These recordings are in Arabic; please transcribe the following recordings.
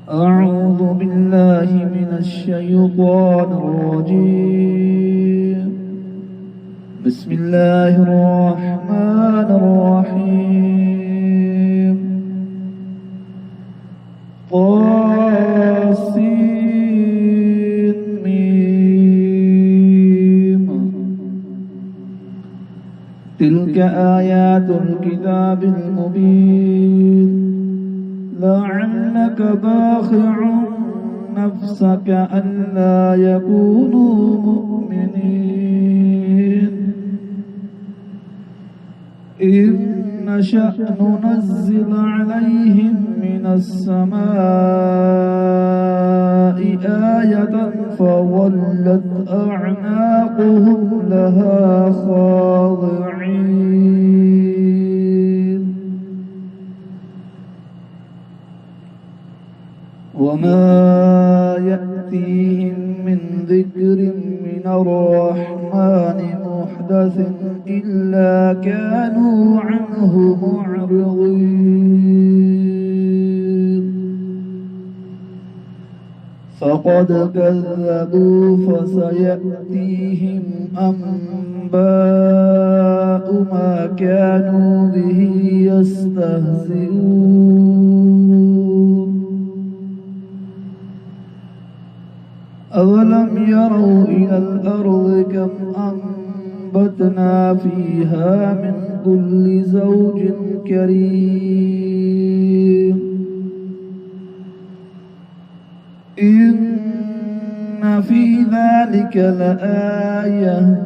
أعوذ بالله من الشيطان الرجيم. بسم الله الرحمن الرحيم. طاسين ميم. تلك آيات الكتاب المبين. لعلك باخع نفسك ألا يكونوا مؤمنين إن نشأ ننزل عليهم من السماء آية فظلت أعناقهم لها خاضعين وما يأتيهم من ذكر من الرحمن محدث إلا كانوا عنه معرضين فقد كذبوا فسيأتيهم أنباء ما كانوا به يستهزئون أولم يروا إلى الأرض كم أنبتنا فيها من كل زوج كريم إن في ذلك لآية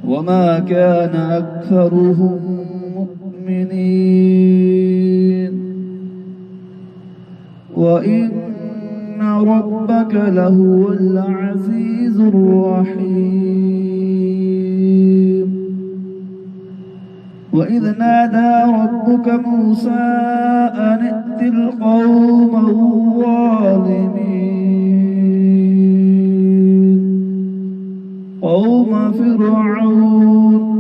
وما كان أكثرهم مؤمنين وإن ربك لهو العزيز الرحيم وإذ نادى ربك موسى أن ائت القوم الظالمين قوم فرعون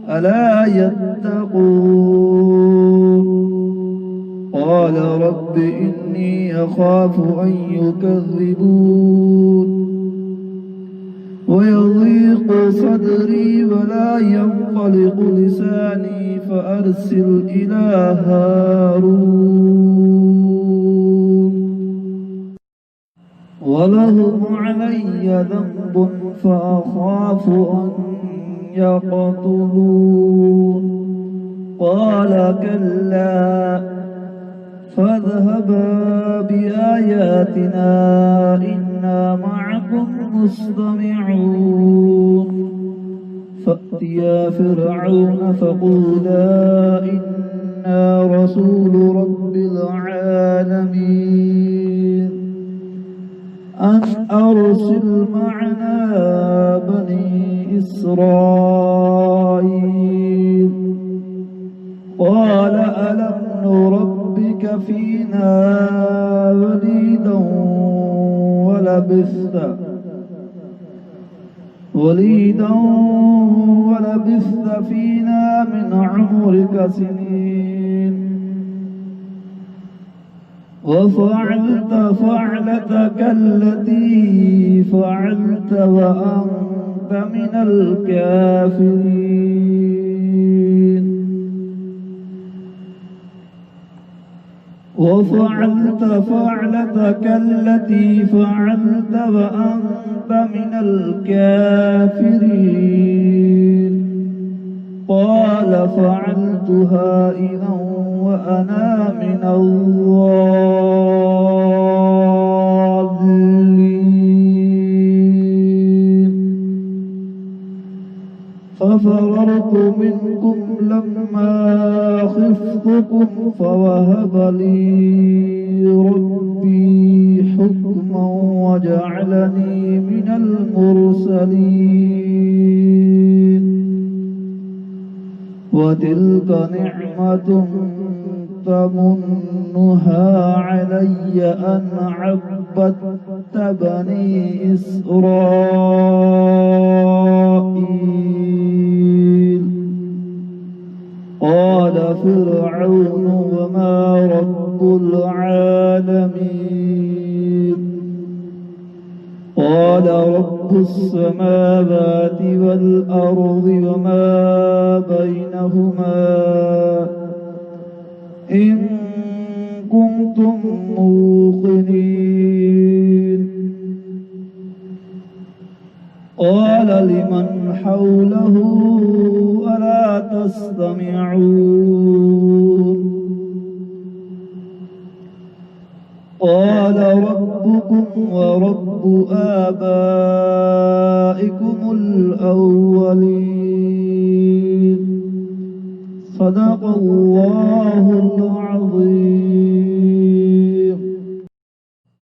ألا يتقون قال رب إني أخاف أن يكذبون ويضيق صدري ولا ينطلق لساني فأرسل إلى هارون ولهم علي ذنب فأخاف أن يقتلون قال كلا فاذهبا بآياتنا إنا معكم مستمعون فأتيا فرعون فقولا إنا رسول رب العالمين أن أرسل معنا بني إسرائيل قال ألم نربك فينا وليدا ولبثت فينا من عمرك سنين وفعلت فعلتك التي فعلت وأنت من الكافرين وفعلت فعلتك التي فعلت وأنت من الكافرين قال فعلتها إذا وأنا من الضالين ففررت منكم لما خفتكم فوهب لي ربي حكما وجعلني من المرسلين وتلك نعمة تمنها علي أن عبدت بني إسرائيل قال فرعون وما رب العالمين قال رب السماوات والأرض وما بينهما إن كنتم موقنين قال لمن حوله ألا تستمعون قال ربكم ورب آبائكم الأولين صدق الله العظيم.